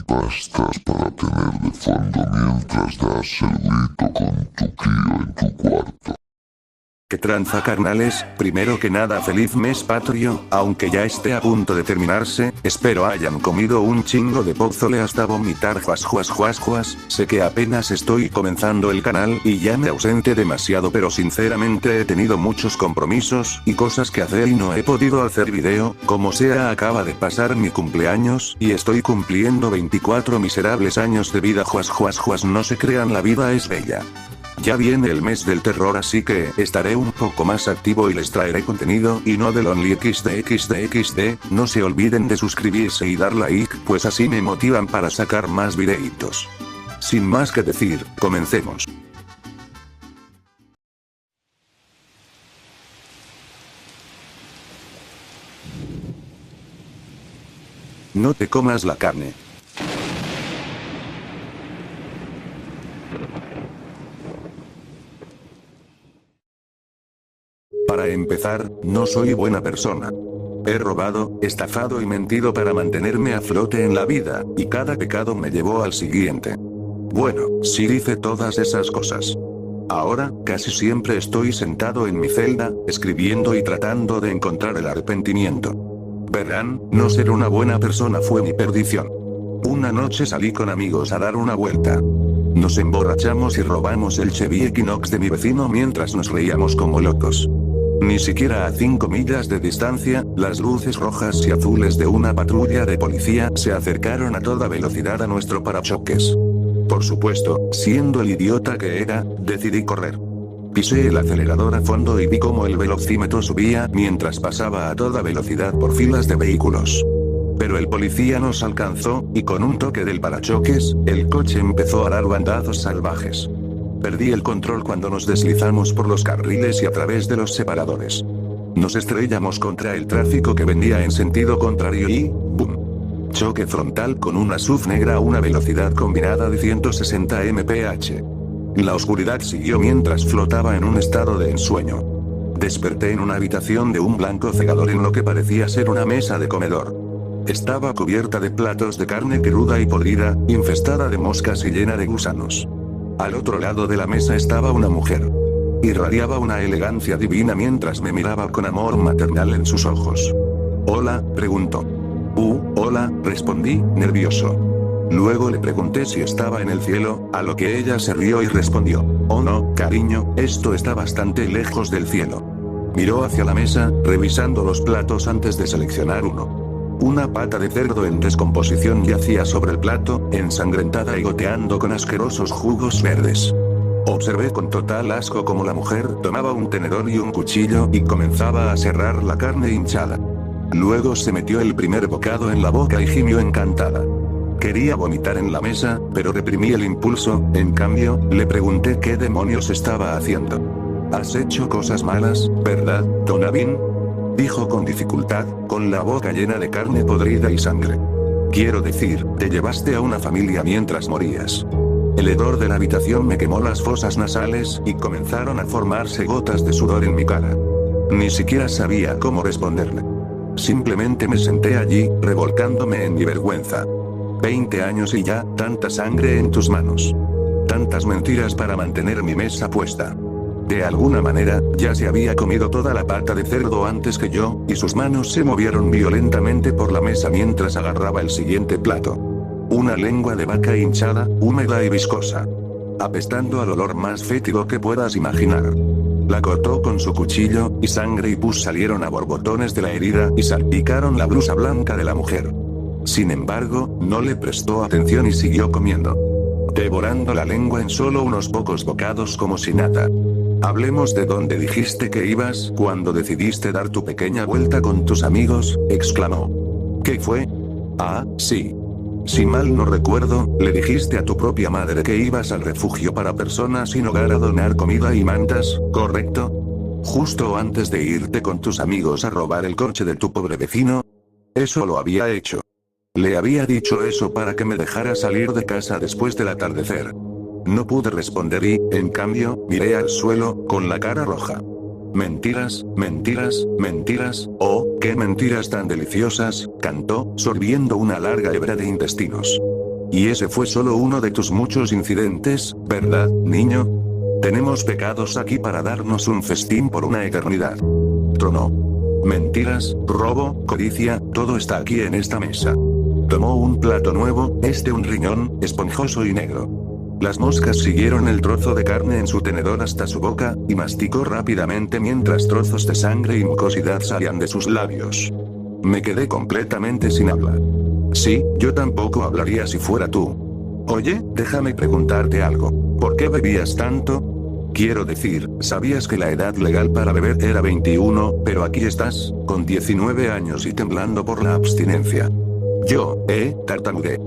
creepypastas para tener de fondo mientras das el grito con tu crío en tu cuarto. ¿Qué tranza, carnales? Primero que nada, feliz mes patrio, aunque ya esté a punto de terminarse. Espero hayan comido un chingo de pozole hasta vomitar. Juas. Sé que apenas estoy comenzando el canal y ya me ausenté demasiado, pero sinceramente he tenido muchos compromisos y cosas que hacer y no he podido hacer video. Como sea, acaba de pasar mi cumpleaños y estoy cumpliendo 24 miserables años de vida. Juas, no se crean, la vida es bella. Ya viene el mes del terror, así que estaré un poco más activo y les traeré contenido y no del Only XD. No se olviden de suscribirse y dar like, pues así me motivan para sacar más videitos. Sin más que decir, comencemos. No te comas la carne. Para empezar, no soy buena persona. He robado, estafado y mentido para mantenerme a flote en la vida, y cada pecado me llevó al siguiente. Bueno, sí hice todas esas cosas. Ahora, casi siempre estoy sentado en mi celda, escribiendo y tratando de encontrar el arrepentimiento. Verán, no ser una buena persona fue mi perdición. Una noche salí con amigos a dar una vuelta. Nos emborrachamos y robamos el Chevy Equinox de mi vecino mientras nos reíamos como locos. Ni siquiera a 5 millas de distancia, las luces rojas y azules de una patrulla de policía se acercaron a toda velocidad a nuestro parachoques. Por supuesto, siendo el idiota que era, decidí correr. Pisé el acelerador a fondo y vi cómo el velocímetro subía mientras pasaba a toda velocidad por filas de vehículos. Pero el policía nos alcanzó, y con un toque del parachoques, el coche empezó a dar bandazos salvajes. Perdí el control cuando nos deslizamos por los carriles y a través de los separadores. Nos estrellamos contra el tráfico que venía en sentido contrario y ¡boom! Choque frontal con una SUV negra a una velocidad combinada de 160 mph. La oscuridad siguió mientras flotaba en un estado de ensueño. Desperté en una habitación de un blanco cegador en lo que parecía ser una mesa de comedor. Estaba cubierta de platos de carne cruda y podrida, infestada de moscas y llena de gusanos. Al otro lado de la mesa estaba una mujer. Irradiaba una elegancia divina mientras me miraba con amor maternal en sus ojos. «Hola», preguntó. Hola», respondí, nervioso. Luego le pregunté si estaba en el cielo, a lo que ella se rió y respondió: «Oh no, cariño, esto está bastante lejos del cielo». Miró hacia la mesa, revisando los platos antes de seleccionar uno. Una pata de cerdo en descomposición yacía sobre el plato, ensangrentada y goteando con asquerosos jugos verdes. Observé con total asco cómo la mujer tomaba un tenedor y un cuchillo y comenzaba a serrar la carne hinchada. Luego se metió el primer bocado en la boca y gimió encantada. Quería vomitar en la mesa, pero reprimí el impulso. En cambio, le pregunté qué demonios estaba haciendo. «Has hecho cosas malas, ¿verdad, Donovan?», dijo con dificultad, con la boca llena de carne podrida y sangre. «Quiero decir, te llevaste a una familia mientras morías». El hedor de la habitación me quemó las fosas nasales y comenzaron a formarse gotas de sudor en mi cara. Ni siquiera sabía cómo responderle. Simplemente me senté allí, revolcándome en mi vergüenza. 20 años y ya, tanta sangre en tus manos. Tantas mentiras para mantener mi mesa puesta. De alguna manera, ya se había comido toda la pata de cerdo antes que yo, y sus manos se movieron violentamente por la mesa mientras agarraba el siguiente plato. Una lengua de vaca hinchada, húmeda y viscosa. Apestando al olor más fétido que puedas imaginar. La cortó con su cuchillo, y sangre y pus salieron a borbotones de la herida y salpicaron la blusa blanca de la mujer. Sin embargo, no le prestó atención y siguió comiendo. Devorando la lengua en solo unos pocos bocados como si nada. «Hablemos de dónde dijiste que ibas cuando decidiste dar tu pequeña vuelta con tus amigos», exclamó. «¿Qué fue?» «Ah, sí. Si mal no recuerdo, le dijiste a tu propia madre que ibas al refugio para personas sin hogar a donar comida y mantas, ¿correcto? Justo antes de irte con tus amigos a robar el coche de tu pobre vecino». Eso lo había hecho. Le había dicho eso para que me dejara salir de casa después del atardecer. No pude responder y, en cambio, miré al suelo, con la cara roja. «Mentiras, mentiras, mentiras, oh, qué mentiras tan deliciosas», cantó, sorbiendo una larga hebra de intestinos. Y ese fue solo uno de tus muchos incidentes, ¿verdad, niño? Tenemos pecados aquí para darnos un festín por una eternidad. Tronó. Mentiras, robo, codicia, todo está aquí en esta mesa. Tomó un plato nuevo, un riñón, esponjoso y negro. Las moscas siguieron el trozo de carne en su tenedor hasta su boca, y masticó rápidamente mientras trozos de sangre y mucosidad salían de sus labios. Me quedé completamente sin habla. Sí, yo tampoco hablaría si fuera tú. Oye, déjame preguntarte algo. ¿Por qué bebías tanto? Quiero decir, sabías que la edad legal para beber era 21, pero aquí estás, con 19 años y temblando por la abstinencia. Tartamudeé.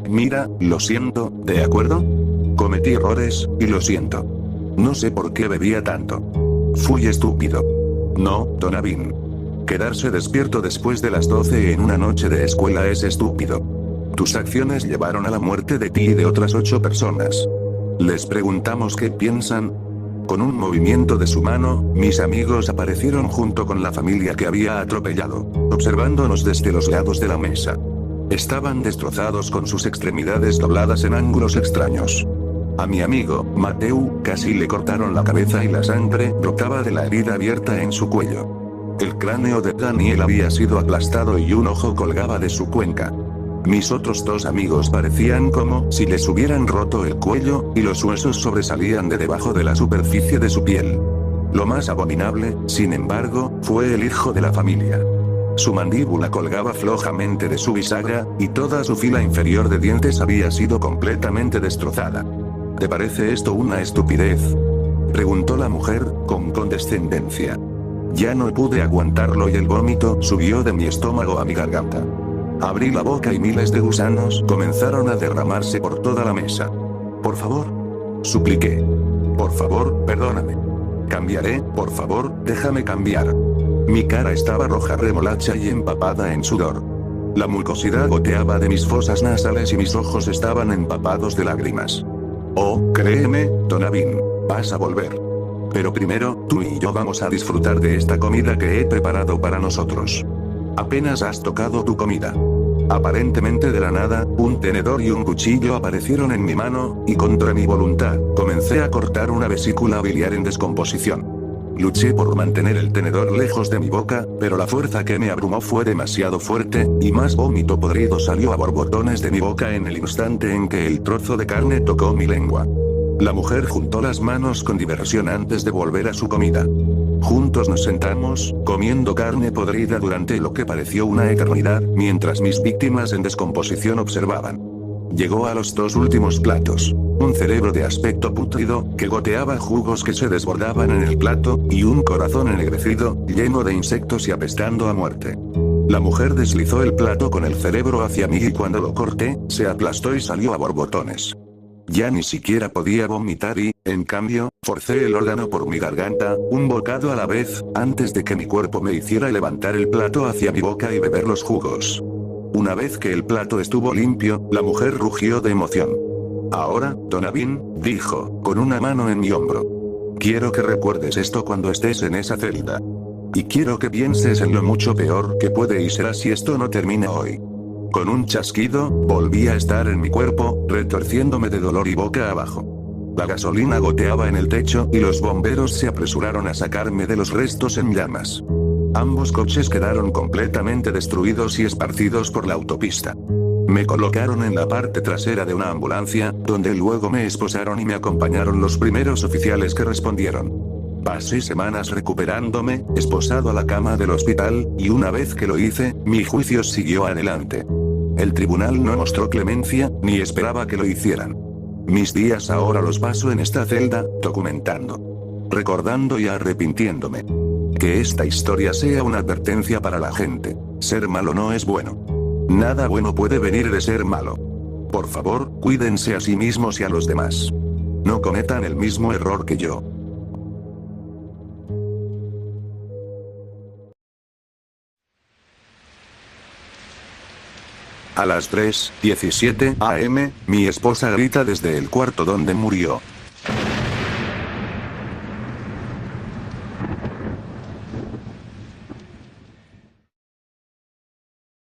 Mira, lo siento, ¿de acuerdo? Cometí errores, y lo siento. No sé por qué bebía tanto. Fui estúpido. No, Donavin. Quedarse despierto después de las 12 en una noche de escuela es estúpido. Tus acciones llevaron a la muerte de ti y de otras 8 personas. Les preguntamos qué piensan. Con un movimiento de su mano, mis amigos aparecieron junto con la familia que había atropellado, observándonos desde los lados de la mesa. Estaban destrozados con sus extremidades dobladas en ángulos extraños. A mi amigo, Mateu, casi le cortaron la cabeza y la sangre brotaba de la herida abierta en su cuello. El cráneo de Daniel había sido aplastado y un ojo colgaba de su cuenca. Mis otros 2 amigos parecían como si les hubieran roto el cuello, y los huesos sobresalían de debajo de la superficie de su piel. Lo más abominable, sin embargo, fue el hijo de la familia. Su mandíbula colgaba flojamente de su bisagra, y toda su fila inferior de dientes había sido completamente destrozada. ¿Te parece esto una estupidez?, preguntó la mujer, con condescendencia. Ya no pude aguantarlo y el vómito subió de mi estómago a mi garganta. Abrí la boca y miles de gusanos comenzaron a derramarse por toda la mesa. Por favor, supliqué. Por favor, perdóname. Cambiaré, por favor, déjame cambiar. Mi cara estaba roja remolacha y empapada en sudor. La mucosidad goteaba de mis fosas nasales y mis ojos estaban empapados de lágrimas. Oh, créeme, Donavin, vas a volver. Pero primero, tú y yo vamos a disfrutar de esta comida que he preparado para nosotros. Apenas has tocado tu comida. Aparentemente de la nada, un tenedor y un cuchillo aparecieron en mi mano, y contra mi voluntad, comencé a cortar una vesícula biliar en descomposición. Luché por mantener el tenedor lejos de mi boca, pero la fuerza que me abrumó fue demasiado fuerte, y más vómito podrido salió a borbotones de mi boca en el instante en que el trozo de carne tocó mi lengua. La mujer juntó las manos con diversión antes de volver a su comida. Juntos nos sentamos, comiendo carne podrida durante lo que pareció una eternidad, mientras mis víctimas en descomposición observaban. Llegó a los 2 últimos platos. Un cerebro de aspecto pútrido, que goteaba jugos que se desbordaban en el plato, y un corazón ennegrecido, lleno de insectos y apestando a muerte. La mujer deslizó el plato con el cerebro hacia mí y cuando lo corté, se aplastó y salió a borbotones. Ya ni siquiera podía vomitar y, en cambio, forcé el órgano por mi garganta, un bocado a la vez, antes de que mi cuerpo me hiciera levantar el plato hacia mi boca y beber los jugos. Una vez que el plato estuvo limpio, la mujer rugió de emoción. Ahora, Donavin, dijo, con una mano en mi hombro. Quiero que recuerdes esto cuando estés en esa celda. Y quiero que pienses en lo mucho peor que puede y será si esto no termina hoy. Con un chasquido, volví a estar en mi cuerpo, retorciéndome de dolor y boca abajo. La gasolina goteaba en el techo y los bomberos se apresuraron a sacarme de los restos en llamas. Ambos coches quedaron completamente destruidos y esparcidos por la autopista. Me colocaron en la parte trasera de una ambulancia, donde luego me esposaron y me acompañaron los primeros oficiales que respondieron. Pasé semanas recuperándome, esposado a la cama del hospital, y una vez que lo hice, mi juicio siguió adelante. El tribunal no mostró clemencia, ni esperaba que lo hicieran. Mis días ahora los paso en esta celda, documentando, recordando y arrepintiéndome. Que esta historia sea una advertencia para la gente. Ser malo no es bueno. Nada bueno puede venir de ser malo. Por favor, cuídense a sí mismos y a los demás. No cometan el mismo error que yo. A las 3:17 am, mi esposa grita desde el cuarto donde murió.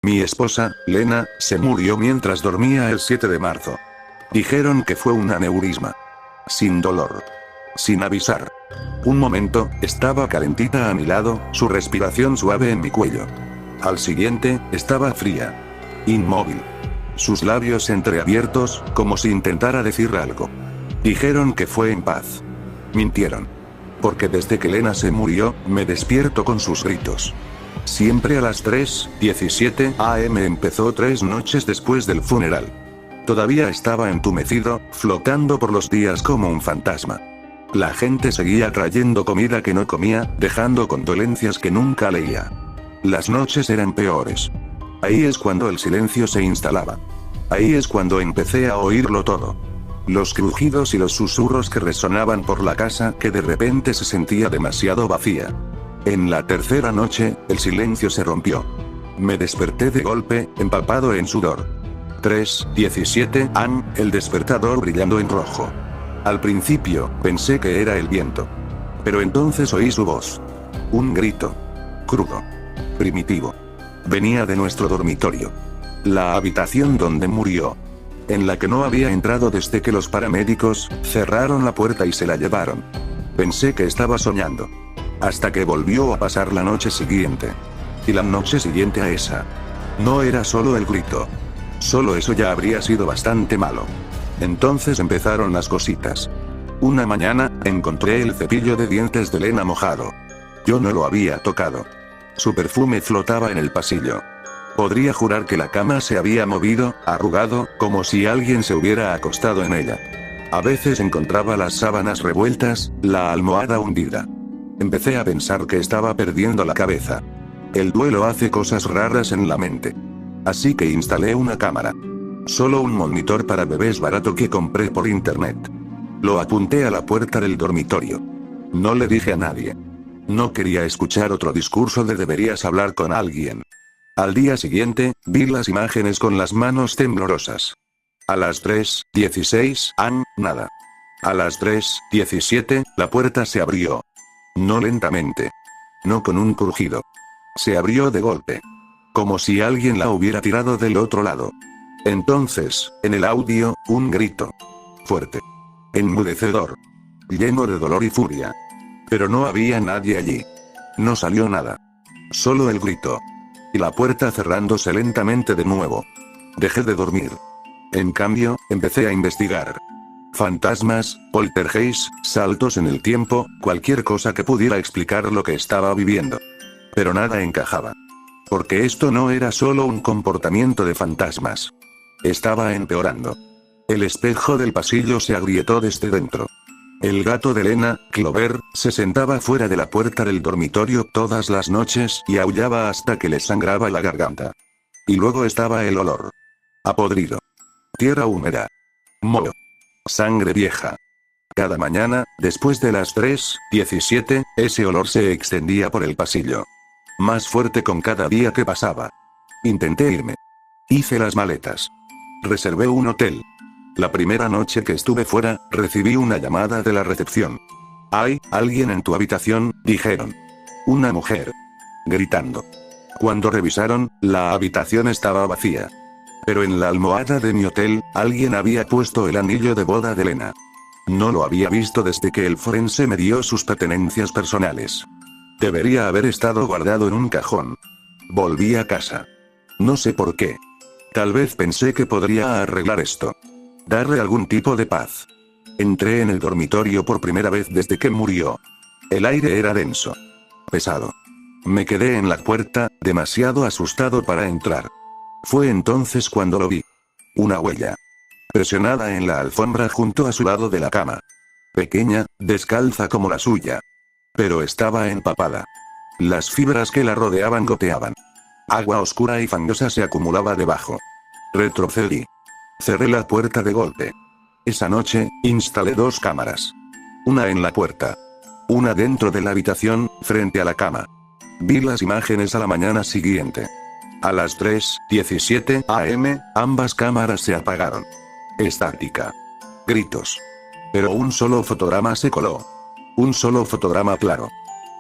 Mi Mi esposa, Lena, se murió mientras dormía el 7 de marzo. Dijeron que fue un aneurisma. Sin dolor. Sin avisar. Un momento, estaba calentita a mi lado, su respiración suave en mi cuello. Al siguiente, estaba fría. Inmóvil. Sus labios entreabiertos, como si intentara decir algo. Dijeron que fue en paz. Mintieron. Porque desde que Lena se murió, me despierto con sus gritos. Siempre a las 3:17 am. Empezó 3 noches después del funeral. Todavía estaba entumecido, flotando por los días como un fantasma. La gente seguía trayendo comida que no comía, dejando condolencias que nunca leía. Las noches eran peores. Ahí es cuando el silencio se instalaba. Ahí es cuando empecé a oírlo todo. Los crujidos y los susurros que resonaban por la casa, que de repente se sentía demasiado vacía. En la tercera noche, el silencio se rompió. Me desperté de golpe, empapado en sudor. 3:17 am, el despertador brillando en rojo. Al principio, pensé que era el viento. Pero entonces oí su voz. Un grito. Crudo. Primitivo. Venía de nuestro dormitorio. La habitación donde murió. En la que no había entrado desde que los paramédicos cerraron la puerta y se la llevaron. Pensé que estaba soñando. Hasta que volvió a pasar la noche siguiente. Y la noche siguiente a esa. No era solo el grito. Solo eso ya habría sido bastante malo. Entonces empezaron las cositas. Una mañana, encontré el cepillo de dientes de Lena mojado. Yo no lo había tocado. Su perfume flotaba en el pasillo. Podría jurar que la cama se había movido, arrugado, como si alguien se hubiera acostado en ella. A veces encontraba las sábanas revueltas, la almohada hundida. Empecé a pensar que estaba perdiendo la cabeza. El duelo hace cosas raras en la mente. Así que instalé una cámara. Solo un monitor para bebés barato que compré por internet. Lo apunté a la puerta del dormitorio. No le dije a nadie. No quería escuchar otro discurso de deberías hablar con alguien. Al día siguiente, vi las imágenes con las manos temblorosas. A las 3:16 am, nada. A las 3:17, la puerta se abrió. No lentamente. No con un crujido. Se abrió de golpe. Como si alguien la hubiera tirado del otro lado. Entonces, en el audio, un grito. Fuerte. Enmudecedor. Lleno de dolor y furia. Pero no había nadie allí. No salió nada. Solo el grito. Y la puerta cerrándose lentamente de nuevo. Dejé de dormir. En cambio, empecé a investigar. Fantasmas, poltergeist, saltos en el tiempo, cualquier cosa que pudiera explicar lo que estaba viviendo. Pero nada encajaba. Porque esto no era solo un comportamiento de fantasmas. Estaba empeorando. El espejo del pasillo se agrietó desde dentro. El gato de Lena, Clover, se sentaba fuera de la puerta del dormitorio todas las noches y aullaba hasta que le sangraba la garganta. Y luego estaba el olor. A podrido. Tierra húmeda. Moho. Sangre vieja. Cada mañana, después de las 3:17, ese olor se extendía por el pasillo. Más fuerte con cada día que pasaba. Intenté irme. Hice las maletas. Reservé un hotel. La primera noche que estuve fuera, recibí una llamada de la recepción. «¿Hay alguien en tu habitación?», dijeron. Una mujer. Gritando. Cuando revisaron, la habitación estaba vacía. Pero en la almohada de mi hotel, alguien había puesto el anillo de boda de Lena. No lo había visto desde que el forense me dio sus pertenencias personales. Debería haber estado guardado en un cajón. Volví a casa. No sé por qué. Tal vez pensé que podría arreglar esto. Darle algún tipo de paz. Entré en el dormitorio por primera vez desde que murió. El aire era denso. Pesado. Me quedé en la puerta, demasiado asustado para entrar. Fue entonces cuando lo vi. Una huella. Presionada en la alfombra junto a su lado de la cama. Pequeña, descalza como la suya. Pero estaba empapada. Las fibras que la rodeaban goteaban. Agua oscura y fangosa se acumulaba debajo. Retrocedí. Cerré la puerta de golpe. Esa noche, instalé 2 cámaras. Una en la puerta. Una dentro de la habitación, frente a la cama. Vi las imágenes a la mañana siguiente. A las 3:17 am, ambas cámaras se apagaron. Estática. Gritos. Pero un solo fotograma se coló. Un solo fotograma claro.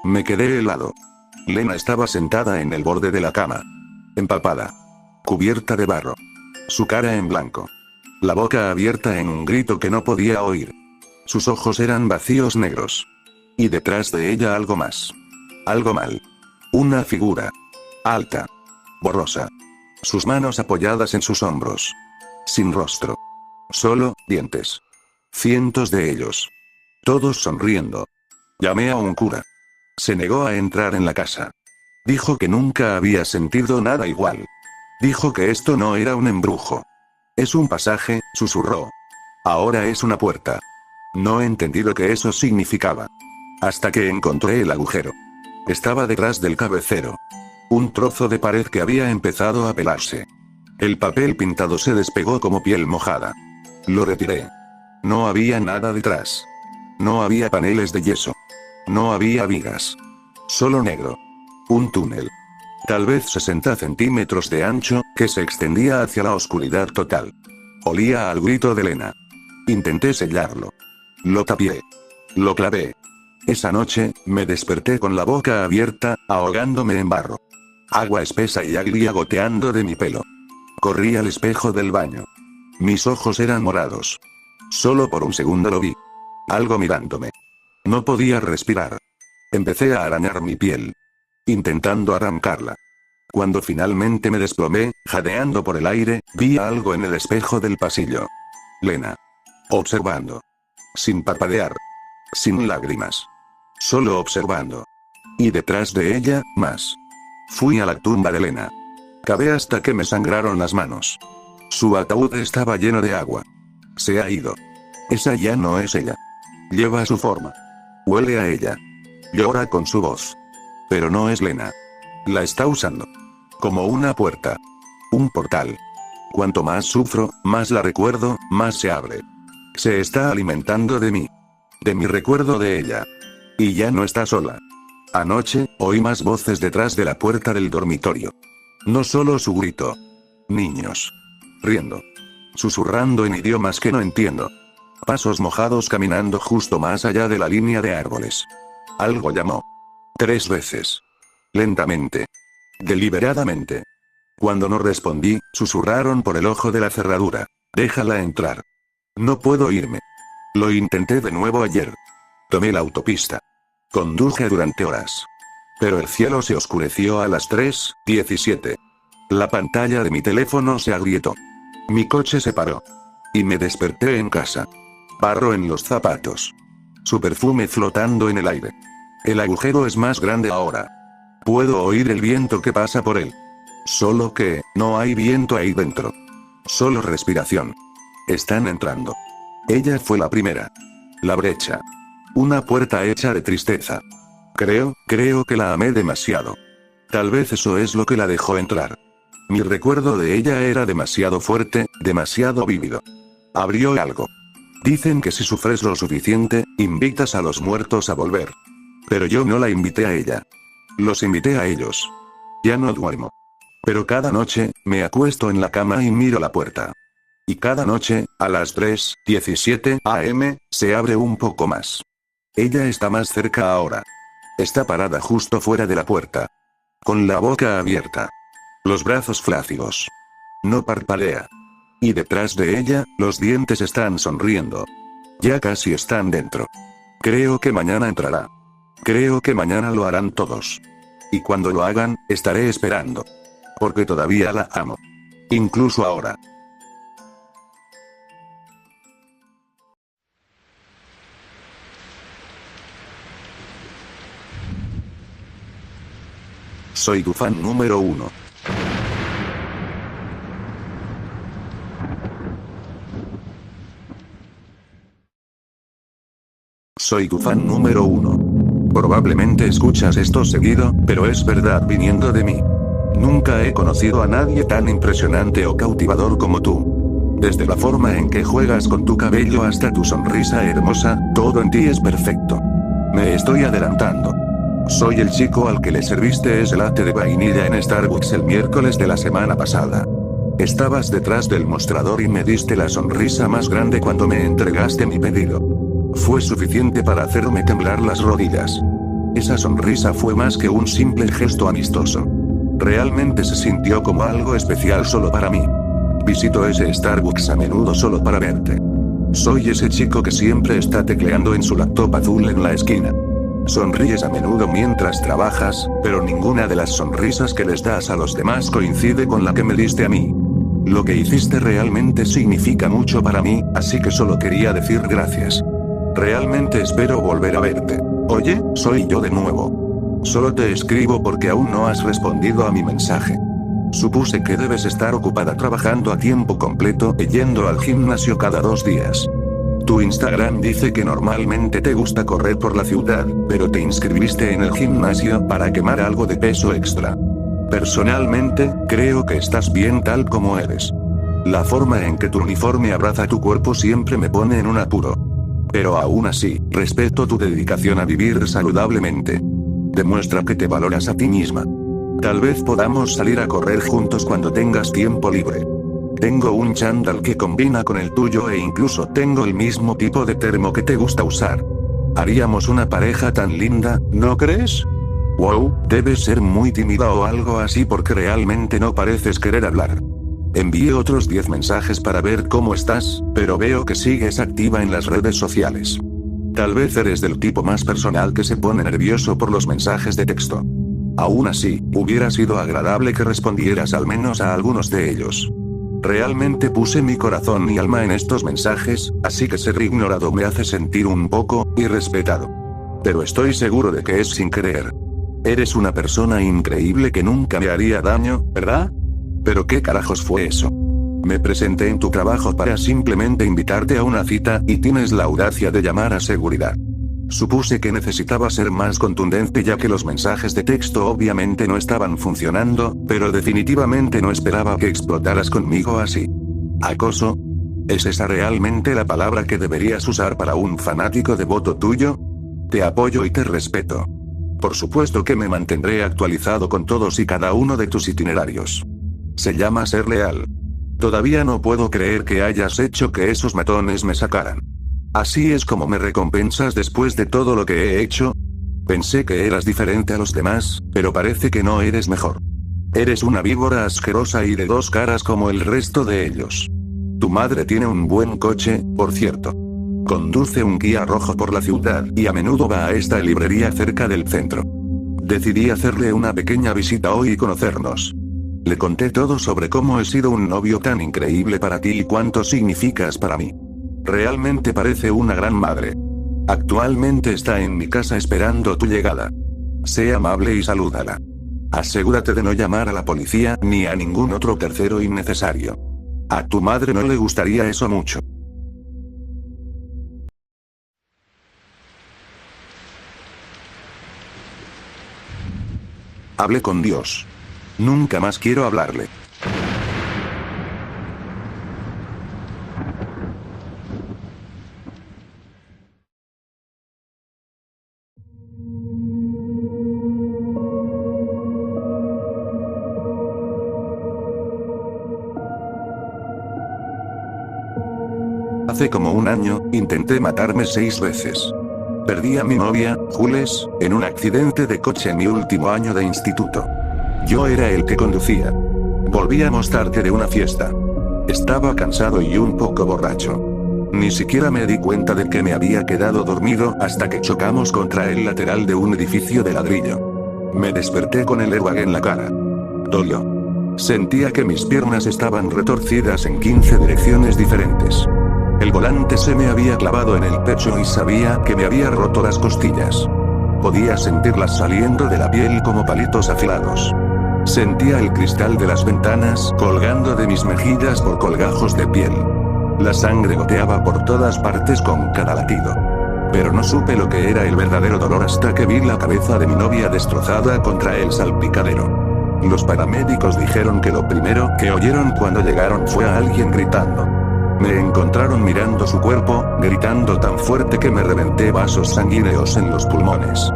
Me quedé helado. Lena estaba sentada en el borde de la cama. Empapada. cubierta de barro. Su cara en blanco. La boca abierta en un grito que no podía oír. Sus ojos eran vacíos negros. Y detrás de ella algo más. Algo mal. Una figura. Alta. Borrosa. Sus manos apoyadas en sus hombros. Sin rostro. Solo dientes. Cientos de ellos. Todos sonriendo. Llamé a un cura. Se negó a entrar en la casa. Dijo que nunca había sentido nada igual. Dijo que esto no era un embrujo. Es un pasaje, susurró. Ahora es una puerta. No entendí lo que eso significaba. Hasta que encontré el agujero. Estaba detrás del cabecero. Un trozo de pared que había empezado a pelarse. El papel pintado se despegó como piel mojada. Lo retiré. No había nada detrás. No había paneles de yeso. No había vigas. Solo negro. Un túnel. Tal vez 60 centímetros de ancho, que se extendía hacia la oscuridad total. Olía al grito de Lena. Intenté sellarlo. Lo tapié. Lo clavé. Esa noche, me desperté con la boca abierta, ahogándome en barro. Agua espesa y agria goteando de mi pelo. Corrí al espejo del baño. Mis ojos eran morados. Solo por un segundo lo vi. Algo mirándome. No podía respirar. Empecé a arañar mi piel. Intentando arrancarla. Cuando finalmente me desplomé, jadeando por el aire, vi algo en el espejo del pasillo. Lena. Observando. Sin parpadear. Sin lágrimas. Solo observando. Y detrás de ella, más. Fui a la tumba de Lena. Cavé hasta que me sangraron las manos. Su ataúd estaba lleno de agua. Se ha ido. Esa ya no es ella. Lleva su forma. Huele a ella. Llora con su voz. Pero no es Lena. La está usando. Como una puerta. Un portal. Cuanto más sufro, más la recuerdo, más se abre. Se está alimentando de mí. De mi recuerdo de ella. Y ya no está sola. Anoche, oí más voces detrás de la puerta del dormitorio. No solo su grito. Niños. Riendo. Susurrando en idiomas que no entiendo. Pasos mojados caminando justo más allá de la línea de árboles. Algo llamó. 3 veces. Lentamente. Deliberadamente. Cuando no respondí, susurraron por el ojo de la cerradura. Déjala entrar. No puedo irme. Lo intenté de nuevo ayer. Tomé la autopista. Conduje durante horas. Pero el cielo se oscureció a las 3:17. La pantalla de mi teléfono se agrietó. Mi coche se paró. Y me desperté en casa. Barro en los zapatos. Su perfume flotando en el aire. El agujero es más grande ahora. Puedo oír el viento que pasa por él. Solo que, no hay viento ahí dentro. Solo respiración. Están entrando. Ella fue la primera. La brecha. Una puerta hecha de tristeza. Creo que la amé demasiado. Tal vez eso es lo que la dejó entrar. Mi recuerdo de ella era demasiado fuerte, demasiado vívido. Abrió algo. Dicen que si sufres lo suficiente, invitas a los muertos a volver. Pero yo no la invité a ella. Los invité a ellos. Ya no duermo. Pero cada noche, me acuesto en la cama y miro la puerta. Y cada noche, a las 3:17 am, se abre un poco más. Ella está más cerca ahora. Está parada justo fuera de la puerta. Con la boca abierta. Los brazos flácidos. No parpadea. Y detrás de ella, los dientes están sonriendo. Ya casi están dentro. Creo que mañana entrará. Creo que mañana lo harán todos. Y cuando lo hagan, estaré esperando. Porque todavía la amo. Incluso ahora. Soy tu fan número 1. Soy tu fan número 1. Probablemente escuchas esto seguido, pero es verdad viniendo de mí. Nunca he conocido a nadie tan impresionante o cautivador como tú. Desde la forma en que juegas con tu cabello hasta tu sonrisa hermosa, todo en ti es perfecto. Me estoy adelantando. Soy el chico al que le serviste ese latte de vainilla en Starbucks el miércoles de la semana pasada. Estabas detrás del mostrador y me diste la sonrisa más grande cuando me entregaste mi pedido. Fue suficiente para hacerme temblar las rodillas. Esa sonrisa fue más que un simple gesto amistoso. Realmente se sintió como algo especial solo para mí. Visito ese Starbucks a menudo solo para verte. Soy ese chico que siempre está tecleando en su laptop azul en la esquina. Sonríes a menudo mientras trabajas, pero ninguna de las sonrisas que les das a los demás coincide con la que me diste a mí. Lo que hiciste realmente significa mucho para mí, así que solo quería decir gracias. Realmente espero volver a verte. Oye, soy yo de nuevo. Solo te escribo porque aún no has respondido a mi mensaje. Supuse que debes estar ocupada trabajando a tiempo completo y yendo al gimnasio cada 2 días. Tu Instagram dice que normalmente te gusta correr por la ciudad, pero te inscribiste en el gimnasio para quemar algo de peso extra. Personalmente, creo que estás bien tal como eres. La forma en que tu uniforme abraza tu cuerpo siempre me pone en un apuro. Pero aún así, respeto tu dedicación a vivir saludablemente. Demuestra que te valoras a ti misma. Tal vez podamos salir a correr juntos cuando tengas tiempo libre. Tengo un chándal que combina con el tuyo e incluso tengo el mismo tipo de termo que te gusta usar. Haríamos una pareja tan linda, ¿no crees? Wow, debes ser muy tímida o algo así porque realmente no pareces querer hablar. Envié otros 10 mensajes para ver cómo estás, pero veo que sigues activa en las redes sociales. Tal vez eres del tipo más personal que se pone nervioso por los mensajes de texto. Aún así, hubiera sido agradable que respondieras al menos a algunos de ellos. Realmente puse mi corazón y alma en estos mensajes, así que ser ignorado me hace sentir un poco irrespetado. Pero estoy seguro de que es sin querer. Eres una persona increíble que nunca me haría daño, ¿verdad? ¿Pero qué carajos fue eso? Me presenté en tu trabajo para simplemente invitarte a una cita y tienes la audacia de llamar a seguridad. Supuse que necesitaba ser más contundente ya que los mensajes de texto obviamente no estaban funcionando, pero definitivamente no esperaba que explotaras conmigo así. ¿Acoso? ¿Es esa realmente la palabra que deberías usar para un fanático devoto tuyo? Te apoyo y te respeto. Por supuesto que me mantendré actualizado con todos y cada uno de tus itinerarios. Se llama ser leal. Todavía no puedo creer que hayas hecho que esos matones me sacaran. ¿Así es como me recompensas después de todo lo que he hecho? Pensé que eras diferente a los demás, pero parece que no eres mejor. Eres una víbora asquerosa y de 2 caras como el resto de ellos. Tu madre tiene un buen coche, por cierto. Conduce un Kia rojo por la ciudad y a menudo va a esta librería cerca del centro. Decidí hacerle una pequeña visita hoy y conocernos. Le conté todo sobre cómo he sido un novio tan increíble para ti y cuánto significas para mí. Realmente parece una gran madre. Actualmente está en mi casa esperando tu llegada. Sé amable y salúdala. Asegúrate de no llamar a la policía ni a ningún otro tercero innecesario. A tu madre no le gustaría eso mucho. Hablé con Dios. Nunca más quiero hablarle. Hace como un año, intenté matarme 6 veces. Perdí a mi novia, Jules, en un accidente de coche en mi último año de instituto. Yo era el que conducía. Volvíamos tarde de una fiesta. Estaba cansado y un poco borracho. Ni siquiera me di cuenta de que me había quedado dormido hasta que chocamos contra el lateral de un edificio de ladrillo. Me desperté con el airbag en la cara. Dolió. Sentía que mis piernas estaban retorcidas en 15 direcciones diferentes. El volante se me había clavado en el pecho y sabía que me había roto las costillas. Podía sentirlas saliendo de la piel como palitos afilados. Sentía el cristal de las ventanas colgando de mis mejillas por colgajos de piel. La sangre goteaba por todas partes con cada latido. Pero no supe lo que era el verdadero dolor hasta que vi la cabeza de mi novia destrozada contra el salpicadero. Los paramédicos dijeron que lo primero que oyeron cuando llegaron fue a alguien gritando. Me encontraron mirando su cuerpo, gritando tan fuerte que me reventé vasos sanguíneos en los pulmones.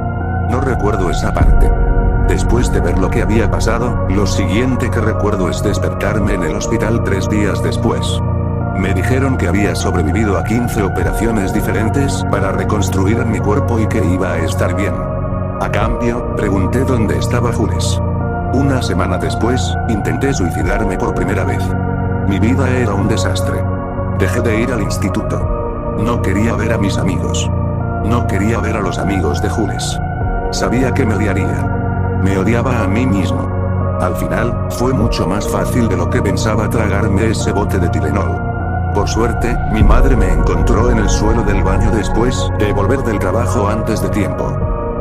No recuerdo esa parte. Después de ver lo que había pasado, lo siguiente que recuerdo es despertarme en el hospital 3 días después. Me dijeron que había sobrevivido a 15 operaciones diferentes para reconstruir mi cuerpo y que iba a estar bien. A cambio, pregunté dónde estaba Jules. Una semana después, intenté suicidarme por primera vez. Mi vida era un desastre. Dejé de ir al instituto. No quería ver a mis amigos. No quería ver a los amigos de Jules. Sabía que me odiarían. Me odiaba a mí mismo. Al final, fue mucho más fácil de lo que pensaba tragarme ese bote de Tylenol. Por suerte, mi madre me encontró en el suelo del baño después de volver del trabajo antes de tiempo.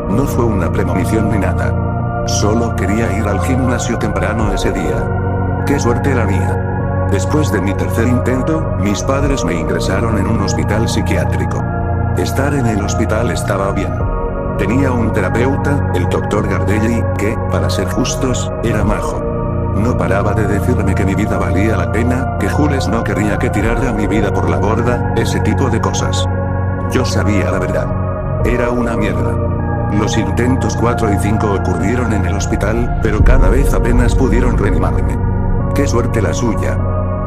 No fue una premonición ni nada. Solo quería ir al gimnasio temprano ese día. ¡Qué suerte la mía! Después de mi tercer intento, mis padres me ingresaron en un hospital psiquiátrico. Estar en el hospital estaba bien. Tenía un terapeuta, el Dr. Gardelli, que, para ser justos, era majo. No paraba de decirme que mi vida valía la pena, que Jules no querría que tirara mi vida por la borda, ese tipo de cosas. Yo sabía la verdad. Era una mierda. Los intentos 4 y 5 ocurrieron en el hospital, pero cada vez apenas pudieron reanimarme. ¡Qué suerte la suya!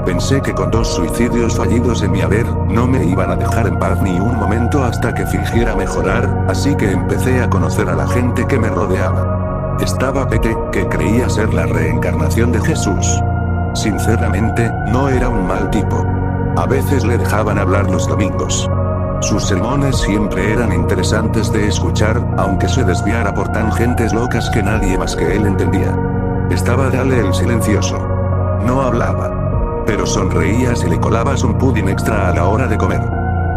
Pensé que con 2 suicidios fallidos en mi haber, no me iban a dejar en paz ni un momento hasta que fingiera mejorar, así que empecé a conocer a la gente que me rodeaba. Estaba Pepe, que creía ser la reencarnación de Jesús. Sinceramente, no era un mal tipo. A veces le dejaban hablar los domingos. Sus sermones siempre eran interesantes de escuchar, aunque se desviara por tangentes locas que nadie más que él entendía. Estaba Dale el silencioso. No hablaba. Pero sonreía si le colabas un pudding extra a la hora de comer.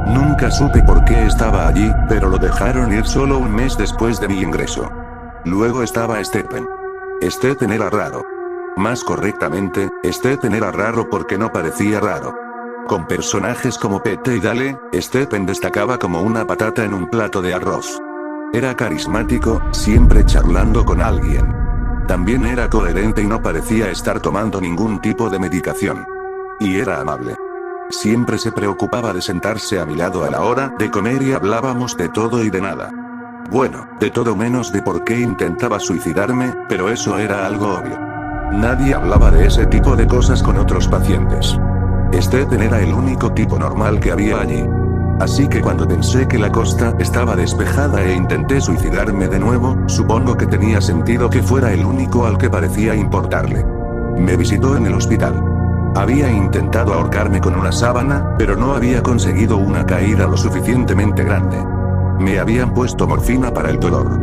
Nunca supe por qué estaba allí, pero lo dejaron ir solo un mes después de mi ingreso. Luego estaba Stephen. Stephen era raro. Más correctamente, Stephen era raro porque no parecía raro. Con personajes como Pete y Dale, Stephen destacaba como una patata en un plato de arroz. Era carismático, siempre charlando con alguien. También era coherente y no parecía estar tomando ningún tipo de medicación. Y era amable. Siempre se preocupaba de sentarse a mi lado a la hora de comer y hablábamos de todo y de nada. Bueno, de todo menos de por qué intentaba suicidarme, pero eso era algo obvio. Nadie hablaba de ese tipo de cosas con otros pacientes. Stephen era el único tipo normal que había allí. Así que cuando pensé que la costa estaba despejada e intenté suicidarme de nuevo, supongo que tenía sentido que fuera el único al que parecía importarle. Me visitó en el hospital. Había intentado ahorcarme con una sábana, pero no había conseguido una caída lo suficientemente grande. Me habían puesto morfina para el dolor.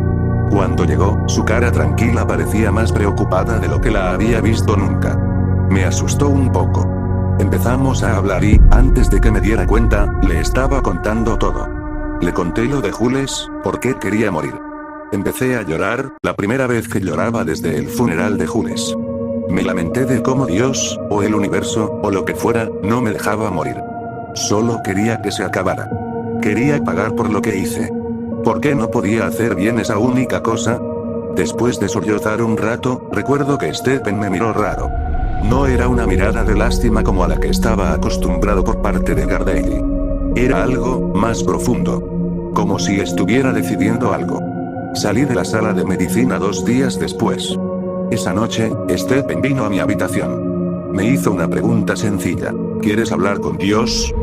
Cuando llegó, su cara tranquila parecía más preocupada de lo que la había visto nunca. Me asustó un poco. Empezamos a hablar y, antes de que me diera cuenta, le estaba contando todo. Le conté lo de Jules, por qué quería morir. Empecé a llorar, la primera vez que lloraba desde el funeral de Jules. Me lamenté de cómo Dios, o el universo, o lo que fuera, no me dejaba morir. Solo quería que se acabara. Quería pagar por lo que hice. ¿Por qué no podía hacer bien esa única cosa? Después de sollozar un rato, recuerdo que Stephen me miró raro. No era una mirada de lástima como a la que estaba acostumbrado por parte de Gardelli. Era algo más profundo. Como si estuviera decidiendo algo. Salí de la sala de medicina 2 días después. Esa noche, Stephen vino a mi habitación. Me hizo una pregunta sencilla. ¿Quieres hablar con Dios?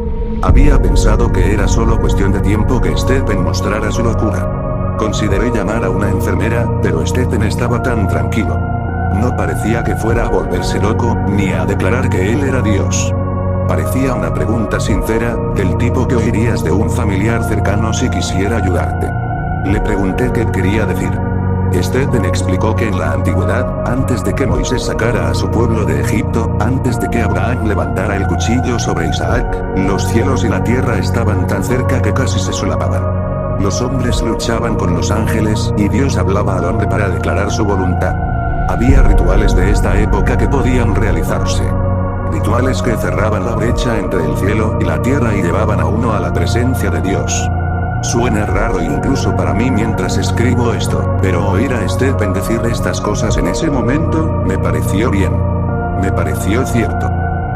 Había pensado que era solo cuestión de tiempo que Stephen mostrara su locura. Consideré llamar a una enfermera, pero Stephen estaba tan tranquilo. No parecía que fuera a volverse loco, ni a declarar que él era Dios. Parecía una pregunta sincera, del tipo que oirías de un familiar cercano si quisiera ayudarte. Le pregunté qué quería decir. Stephen explicó que en la antigüedad, antes de que Moisés sacara a su pueblo de Egipto, antes de que Abraham levantara el cuchillo sobre Isaac, los cielos y la tierra estaban tan cerca que casi se solapaban. Los hombres luchaban con los ángeles, y Dios hablaba al hombre para declarar su voluntad. Había rituales de esta época que podían realizarse. Rituales que cerraban la brecha entre el cielo y la tierra y llevaban a uno a la presencia de Dios. Suena raro incluso para mí mientras escribo esto, pero oír a Stephen decir estas cosas en ese momento, me pareció bien. Me pareció cierto.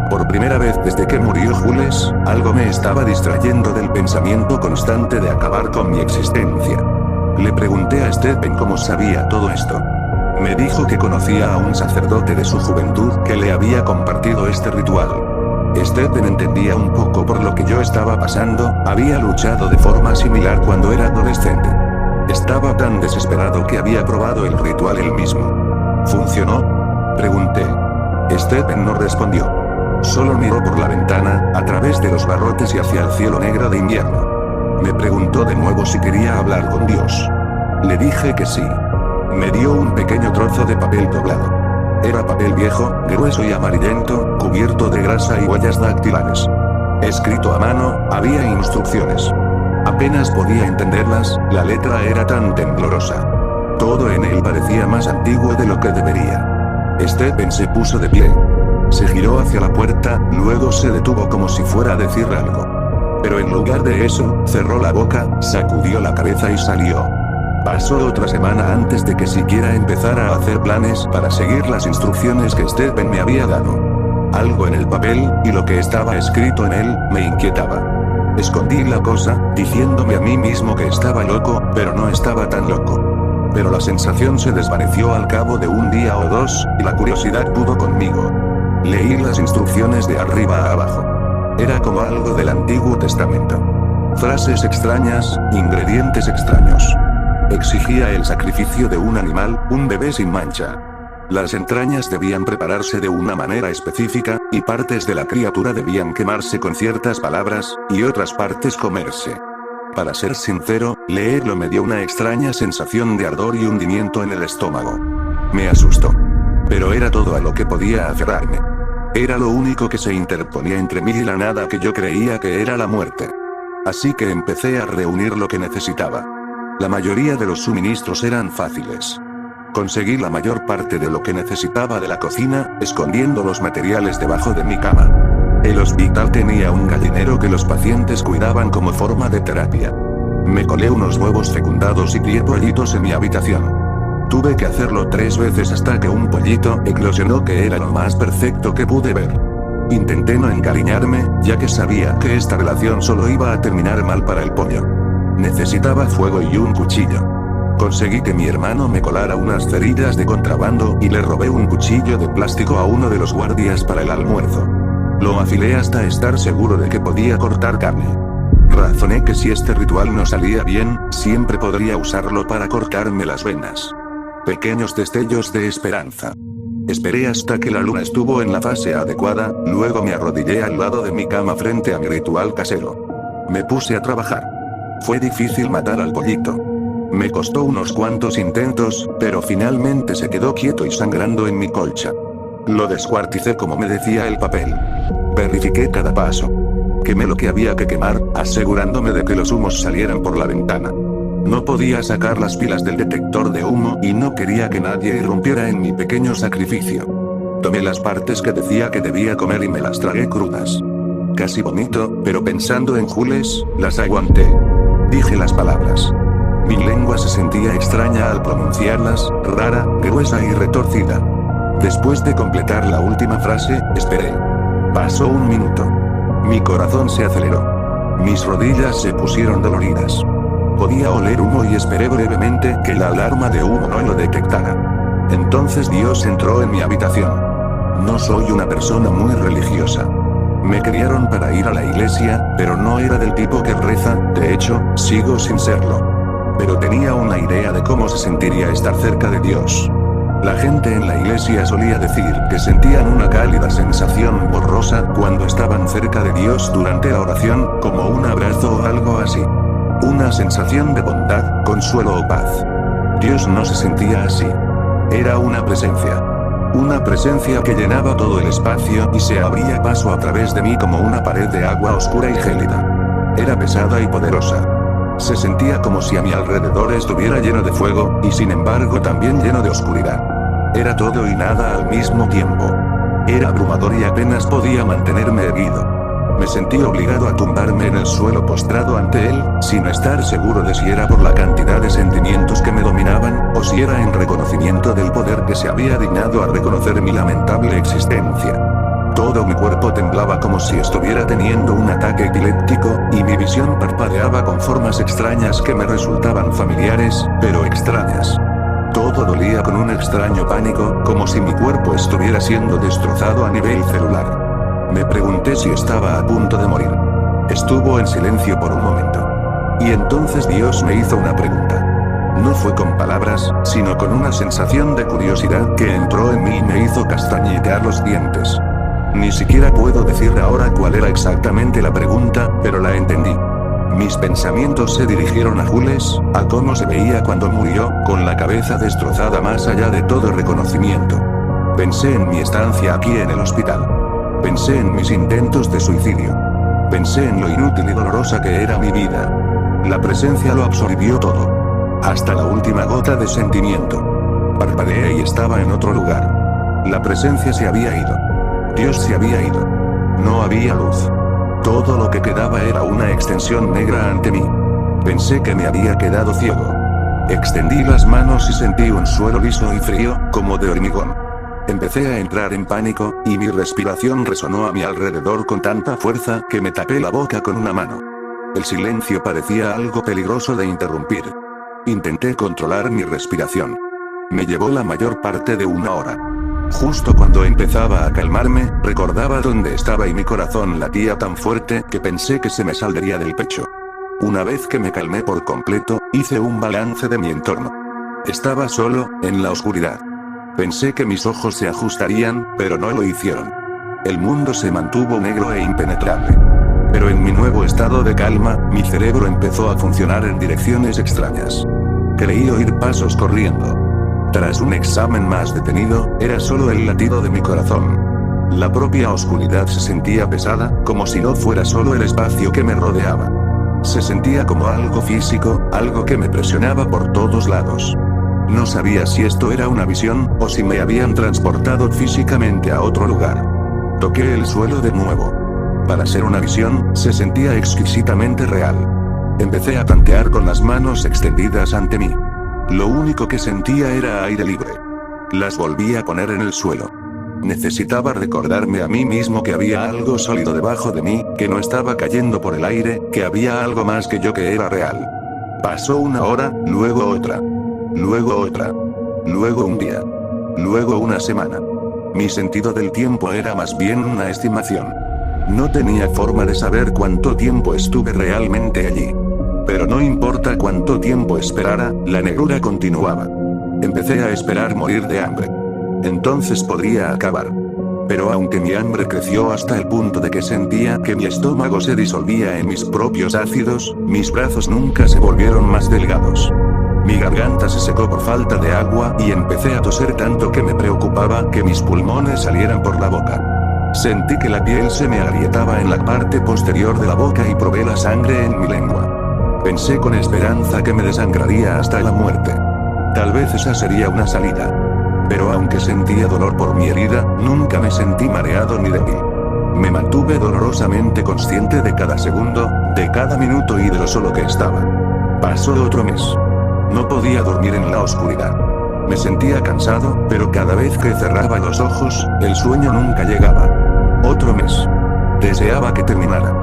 Por primera vez desde que murió Jules, algo me estaba distrayendo del pensamiento constante de acabar con mi existencia. Le pregunté a Stephen cómo sabía todo esto. Me dijo que conocía a un sacerdote de su juventud que le había compartido este ritual. Stephen entendía un poco por lo que yo estaba pasando, había luchado de forma similar cuando era adolescente. Estaba tan desesperado que había probado el ritual él mismo. ¿Funcionó?, pregunté. Stephen no respondió. Solo miró por la ventana, a través de los barrotes y hacia el cielo negro de invierno. Me preguntó de nuevo si quería hablar con Dios. Le dije que sí. Me dio un pequeño trozo de papel doblado. Era papel viejo, grueso y amarillento, cubierto de grasa y huellas dactilares. Escrito a mano, había instrucciones. Apenas podía entenderlas, la letra era tan temblorosa. Todo en él parecía más antiguo de lo que debería. Stephen se puso de pie. Se giró hacia la puerta, luego se detuvo como si fuera a decir algo. Pero en lugar de eso, cerró la boca, sacudió la cabeza y salió. Pasó otra semana antes de que siquiera empezara a hacer planes para seguir las instrucciones que Stephen me había dado. Algo en el papel, y lo que estaba escrito en él, me inquietaba. Escondí la cosa, diciéndome a mí mismo que estaba loco, pero no estaba tan loco. Pero la sensación se desvaneció al cabo de un día o dos, y la curiosidad pudo conmigo. Leí las instrucciones de arriba a abajo. Era como algo del Antiguo Testamento. Frases extrañas, ingredientes extraños. Exigía el sacrificio de un animal, un bebé sin mancha. Las entrañas debían prepararse de una manera específica, y partes de la criatura debían quemarse con ciertas palabras, y otras partes comerse. Para ser sincero, leerlo me dio una extraña sensación de ardor y hundimiento en el estómago. Me asustó. Pero era todo a lo que podía aferrarme. Era lo único que se interponía entre mí y la nada que yo creía que era la muerte. Así que empecé a reunir lo que necesitaba. La mayoría de los suministros eran fáciles. Conseguí la mayor parte de lo que necesitaba de la cocina, escondiendo los materiales debajo de mi cama. El hospital tenía un gallinero que los pacientes cuidaban como forma de terapia. Me colé unos huevos fecundados y crié pollitos en mi habitación. Tuve que hacerlo 3 veces hasta que un pollito eclosionó, que era lo más perfecto que pude ver. Intenté no encariñarme, ya que sabía que esta relación solo iba a terminar mal para el pollo. Necesitaba fuego y un cuchillo. Conseguí que mi hermano me colara unas cerillas de contrabando y le robé un cuchillo de plástico a uno de los guardias para el almuerzo. Lo afilé hasta estar seguro de que podía cortar carne. Razoné que si este ritual no salía bien, siempre podría usarlo para cortarme las venas. Pequeños destellos de esperanza. Esperé hasta que la luna estuvo en la fase adecuada, luego me arrodillé al lado de mi cama frente a mi ritual casero. Me puse a trabajar. Fue difícil matar al pollito. Me costó unos cuantos intentos, pero finalmente se quedó quieto y sangrando en mi colcha. Lo descuarticé como me decía el papel. Verifiqué cada paso. Quemé lo que había que quemar, asegurándome de que los humos salieran por la ventana. No podía sacar las pilas del detector de humo y no quería que nadie irrumpiera en mi pequeño sacrificio. Tomé las partes que decía que debía comer y me las tragué crudas. Casi vomito, pero pensando en Jules, las aguanté. Dije las palabras. Mi lengua se sentía extraña al pronunciarlas, rara, gruesa y retorcida. Después de completar la última frase, esperé. Pasó 1 minuto. Mi corazón se aceleró. Mis rodillas se pusieron doloridas. Podía oler humo y esperé brevemente que la alarma de humo no lo detectara. Entonces Dios entró en mi habitación. No soy una persona muy religiosa. Me criaron para ir a la iglesia, pero no era del tipo que reza, de hecho, sigo sin serlo. Pero tenía una idea de cómo se sentiría estar cerca de Dios. La gente en la iglesia solía decir que sentían una cálida sensación borrosa cuando estaban cerca de Dios durante la oración, como un abrazo o algo así. Una sensación de bondad, consuelo o paz. Dios no se sentía así. Era una presencia. Una presencia que llenaba todo el espacio y se abría paso a través de mí como una pared de agua oscura y gélida. Era pesada y poderosa. Se sentía como si a mi alrededor estuviera lleno de fuego, y sin embargo también lleno de oscuridad. Era todo y nada al mismo tiempo. Era abrumador y apenas podía mantenerme erguido. Me sentí obligado a tumbarme en el suelo postrado ante él, sin estar seguro de si era por la cantidad de sentimientos que me dominaban, o si era en reconocimiento del poder que se había dignado a reconocer mi lamentable existencia. Todo mi cuerpo temblaba como si estuviera teniendo un ataque epiléptico, y mi visión parpadeaba con formas extrañas que me resultaban familiares, pero extrañas. Todo dolía con un extraño pánico, como si mi cuerpo estuviera siendo destrozado a nivel celular. Me pregunté si estaba a punto de morir. Estuvo en silencio por un momento. Y entonces Dios me hizo una pregunta. No fue con palabras, sino con una sensación de curiosidad que entró en mí y me hizo castañetear los dientes. Ni siquiera puedo decir ahora cuál era exactamente la pregunta, pero la entendí. Mis pensamientos se dirigieron a Jules, a cómo se veía cuando murió, con la cabeza destrozada más allá de todo reconocimiento. Pensé en mi estancia aquí en el hospital. Pensé en mis intentos de suicidio. Pensé en lo inútil y dolorosa que era mi vida. La presencia lo absorbió todo. Hasta la última gota de sentimiento. Parpadeé y estaba en otro lugar. La presencia se había ido. Dios se había ido. No había luz. Todo lo que quedaba era una extensión negra ante mí. Pensé que me había quedado ciego. Extendí las manos y sentí un suelo liso y frío, como de hormigón. Empecé a entrar en pánico, y mi respiración resonó a mi alrededor con tanta fuerza que me tapé la boca con una mano. El silencio parecía algo peligroso de interrumpir. Intenté controlar mi respiración. Me llevó la mayor parte de una hora. Justo cuando empezaba a calmarme, recordaba dónde estaba y mi corazón latía tan fuerte que pensé que se me saldría del pecho. Una vez que me calmé por completo, hice un balance de mi entorno. Estaba solo, en la oscuridad. Pensé que mis ojos se ajustarían, pero no lo hicieron. El mundo se mantuvo negro e impenetrable. Pero en mi nuevo estado de calma, mi cerebro empezó a funcionar en direcciones extrañas. Creí oír pasos corriendo. Tras un examen más detenido, era solo el latido de mi corazón. La propia oscuridad se sentía pesada, como si no fuera solo el espacio que me rodeaba. Se sentía como algo físico, algo que me presionaba por todos lados. No sabía si esto era una visión, o si me habían transportado físicamente a otro lugar. Toqué el suelo de nuevo. Para ser una visión, se sentía exquisitamente real. Empecé a tantear con las manos extendidas ante mí. Lo único que sentía era aire libre. Las volví a poner en el suelo. Necesitaba recordarme a mí mismo que había algo sólido debajo de mí, que no estaba cayendo por el aire, que había algo más que yo que era real. Pasó una hora, luego otra. Luego otra. Luego un día. Luego una semana. Mi sentido del tiempo era más bien una estimación. No tenía forma de saber cuánto tiempo estuve realmente allí. Pero no importa cuánto tiempo esperara, la negrura continuaba. Empecé a esperar morir de hambre. Entonces podría acabar. Pero aunque mi hambre creció hasta el punto de que sentía que mi estómago se disolvía en mis propios ácidos, mis brazos nunca se volvieron más delgados. Mi garganta se secó por falta de agua y empecé a toser tanto que me preocupaba que mis pulmones salieran por la boca. Sentí que la piel se me agrietaba en la parte posterior de la boca y probé la sangre en mi lengua. Pensé con esperanza que me desangraría hasta la muerte. Tal vez esa sería una salida. Pero aunque sentía dolor por mi herida, nunca me sentí mareado ni débil. Me mantuve dolorosamente consciente de cada segundo, de cada minuto y de lo solo que estaba. Pasó otro mes. No podía dormir en la oscuridad. Me sentía cansado, pero cada vez que cerraba los ojos, el sueño nunca llegaba. Otro mes. Deseaba que terminara.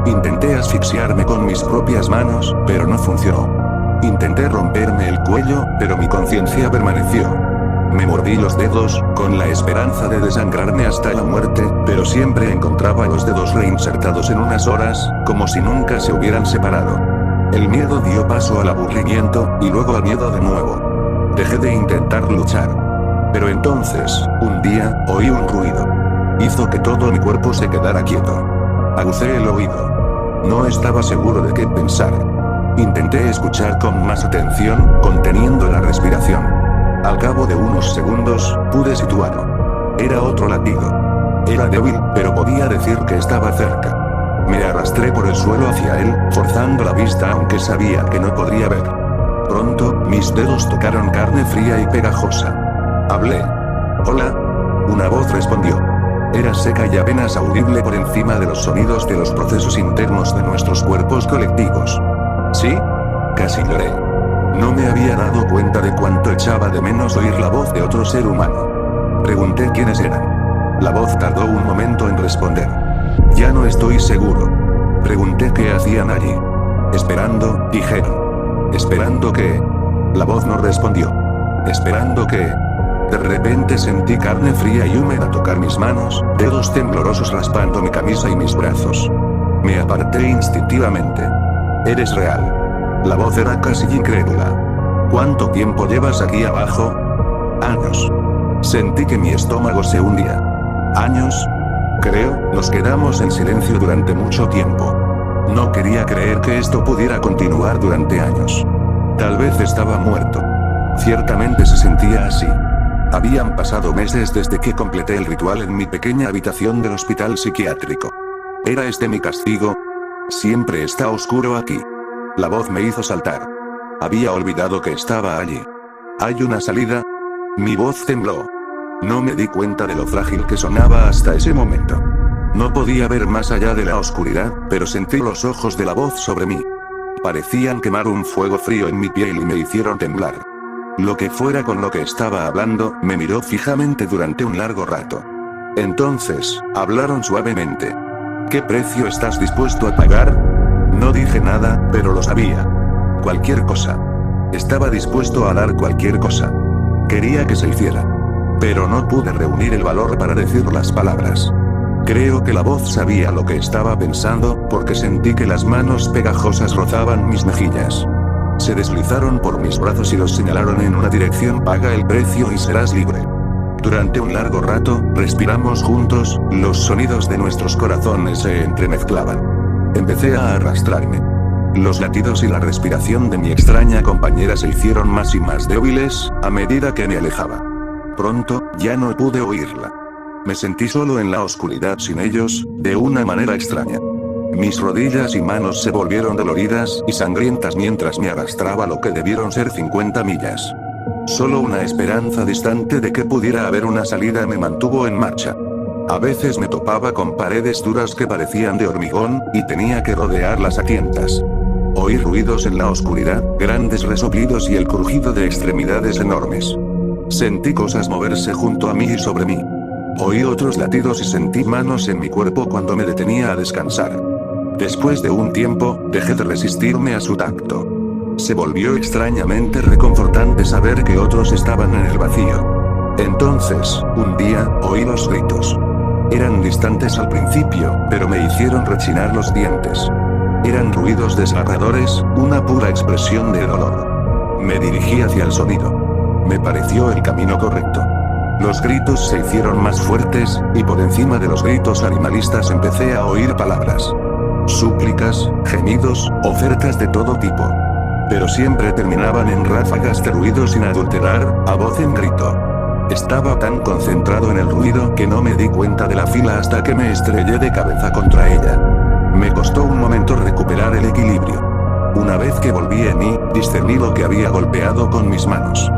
Intenté asfixiarme con mis propias manos, pero no funcionó. Intenté romperme el cuello, pero mi conciencia permaneció. Me mordí los dedos, con la esperanza de desangrarme hasta la muerte, pero siempre encontraba los dedos reinsertados en unas horas, como si nunca se hubieran separado. El miedo dio paso al aburrimiento, y luego al miedo de nuevo. Dejé de intentar luchar. Pero entonces, un día, oí un ruido. Hizo que todo mi cuerpo se quedara quieto. Agucé el oído. No estaba seguro de qué pensar. Intenté escuchar con más atención, conteniendo la respiración. Al cabo de unos segundos, pude situarlo. Era otro latido. Era débil, pero podía decir que estaba cerca. Me arrastré por el suelo hacia él, forzando la vista aunque sabía que no podría ver. Pronto, mis dedos tocaron carne fría y pegajosa. Hablé. Hola. Una voz respondió. Era seca y apenas audible por encima de los sonidos de los procesos internos de nuestros cuerpos colectivos. ¿Sí? Casi lloré. No me había dado cuenta de cuánto echaba de menos oír la voz de otro ser humano. Pregunté quiénes eran. La voz tardó un momento en responder. Ya no estoy seguro. Pregunté qué hacían allí. Esperando, dijeron. ¿Esperando qué? La voz no respondió. ¿Esperando qué? De repente sentí carne fría y húmeda tocar mis manos, dedos temblorosos raspando mi camisa y mis brazos. Me aparté instintivamente. Eres real. La voz era casi incrédula. ¿Cuánto tiempo llevas aquí abajo? Años. Sentí que mi estómago se hundía. ¿Años? Creo, nos quedamos en silencio durante mucho tiempo. No quería creer que esto pudiera continuar durante años. Tal vez estaba muerto. Ciertamente se sentía así. Habían pasado meses desde que completé el ritual en mi pequeña habitación del hospital psiquiátrico. ¿Era este mi castigo? Siempre está oscuro aquí. La voz me hizo saltar. Había olvidado que estaba allí. ¿Hay una salida? Mi voz tembló. No me di cuenta de lo frágil que sonaba hasta ese momento. No podía ver más allá de la oscuridad, pero sentí los ojos de la voz sobre mí. Parecían quemar un fuego frío en mi piel y me hicieron temblar. Lo que fuera con lo que estaba hablando, me miró fijamente durante un largo rato. Entonces, hablaron suavemente. ¿Qué precio estás dispuesto a pagar? No dije nada, pero lo sabía. Cualquier cosa. Estaba dispuesto a dar cualquier cosa. Quería que se hiciera. Pero no pude reunir el valor para decir las palabras. Creo que la voz sabía lo que estaba pensando, porque sentí que las manos pegajosas rozaban mis mejillas. Se deslizaron por mis brazos y los señalaron en una dirección. Paga el precio y serás libre. Durante un largo rato, respiramos juntos, los sonidos de nuestros corazones se entremezclaban. Empecé a arrastrarme. Los latidos y la respiración de mi extraña compañera se hicieron más y más débiles, a medida que me alejaba. Pronto, ya no pude oírla. Me sentí solo en la oscuridad sin ellos, de una manera extraña. Mis rodillas y manos se volvieron doloridas y sangrientas mientras me arrastraba lo que debieron ser 50 millas. Solo una esperanza distante de que pudiera haber una salida me mantuvo en marcha. A veces me topaba con paredes duras que parecían de hormigón, y tenía que rodearlas a tientas. Oí ruidos en la oscuridad, grandes resoplidos y el crujido de extremidades enormes. Sentí cosas moverse junto a mí y sobre mí. Oí otros latidos y sentí manos en mi cuerpo cuando me detenía a descansar. Después de un tiempo, dejé de resistirme a su tacto. Se volvió extrañamente reconfortante saber que otros estaban en el vacío. Entonces, un día, oí los gritos. Eran distantes al principio, pero me hicieron rechinar los dientes. Eran ruidos desgarradores, una pura expresión de dolor. Me dirigí hacia el sonido. Me pareció el camino correcto. Los gritos se hicieron más fuertes, y por encima de los gritos animalistas empecé a oír palabras. Súplicas, gemidos, ofertas de todo tipo. Pero siempre terminaban en ráfagas de ruido sin adulterar, a voz en grito. Estaba tan concentrado en el ruido que no me di cuenta de la fila hasta que me estrellé de cabeza contra ella. Me costó un momento recuperar el equilibrio. Una vez que volví en mí, discerní lo que había golpeado con mis manos.